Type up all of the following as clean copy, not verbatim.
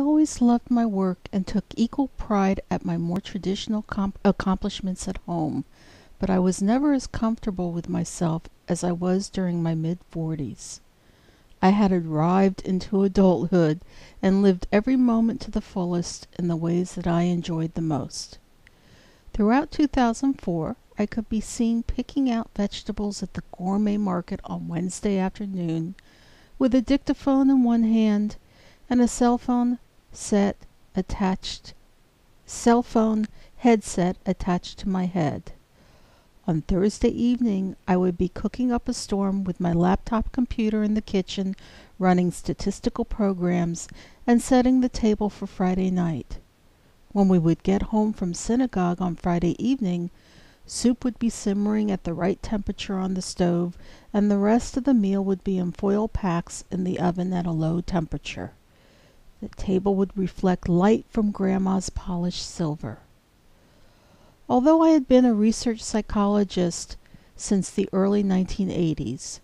always loved my work and took equal pride at my more traditional accomplishments at home, but I was never as comfortable with myself as I was during my mid-40s. I had arrived into adulthood and lived every moment to the fullest in the ways that I enjoyed the most. Throughout 2004, I could be seen picking out vegetables at the gourmet market on Wednesday afternoon with a dictaphone in one hand and a cell phone headset attached to my head. On Thursday evening, I would be cooking up a storm with my laptop computer in the kitchen, running statistical programs and setting the table for Friday night. When we would get home from synagogue on Friday evening, soup would be simmering at the right temperature on the stove, and the rest of the meal would be in foil packs in the oven at a low temperature. The table would reflect light from Grandma's polished silver. Although I had been a research psychologist since the early 1980s,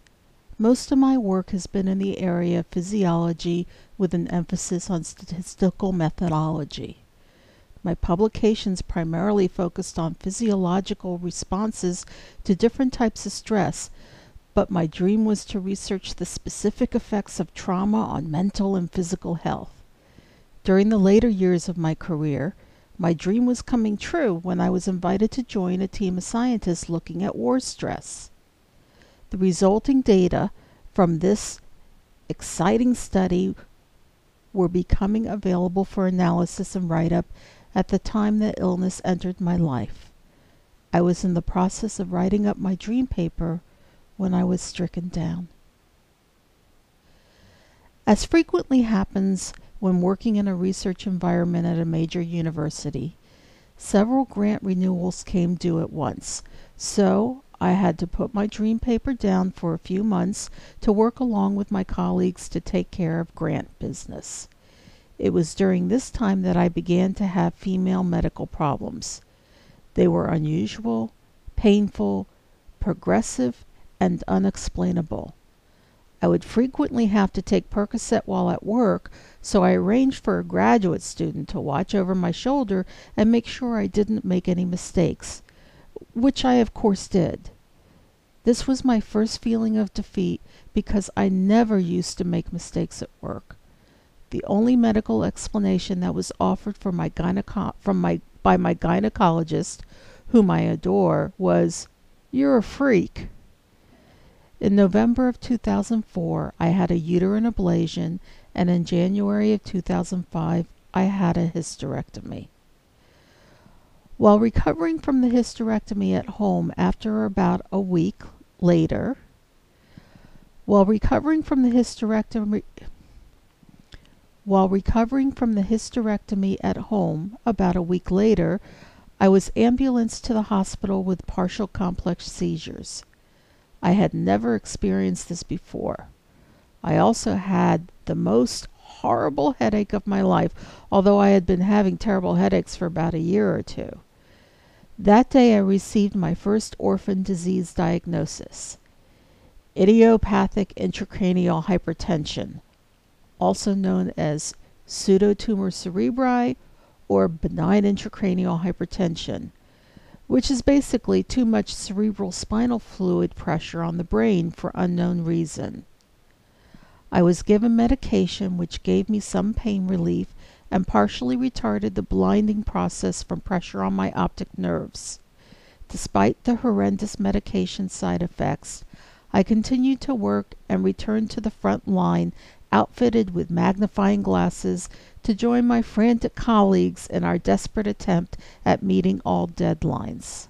most of my work has been in the area of physiology with an emphasis on statistical methodology. My publications primarily focused on physiological responses to different types of stress, but my dream was to research the specific effects of trauma on mental and physical health. During the later years of my career, my dream was coming true when I was invited to join a team of scientists looking at war stress. The resulting data from this exciting study were becoming available for analysis and write-up at the time that illness entered my life. I was in the process of writing up my dream paper when I was stricken down. As frequently happens when working in a research environment at a major university, several grant renewals came due at once, so I had to put my dream paper down for a few months to work along with my colleagues to take care of grant business. It was during this time that I began to have female medical problems. They were unusual, painful, progressive, and unexplainable. I would frequently have to take Percocet while at work, so I arranged for a graduate student to watch over my shoulder and make sure I didn't make any mistakes, which I of course did. This was my first feeling of defeat because I never used to make mistakes at work. The only medical explanation that was offered by my gynecologist, whom I adore, was, "You're a freak." In November of 2004, I had a uterine ablation, and in January of 2005, I had a hysterectomy. While recovering from the hysterectomy at home after about a week later, I was ambulanced to the hospital with partial complex seizures. I had never experienced this before. I also had the most horrible headache of my life, although I had been having terrible headaches for about a year or two. That day I received my first orphan disease diagnosis, idiopathic intracranial hypertension, also known as pseudotumor cerebri or benign intracranial hypertension, which is basically too much cerebral spinal fluid pressure on the brain for unknown reason. I was given medication which gave me some pain relief and partially retarded the blinding process from pressure on my optic nerves. Despite the horrendous medication side effects, I continued to work and returned to the front line outfitted with magnifying glasses to join my frantic colleagues in our desperate attempt at meeting all deadlines.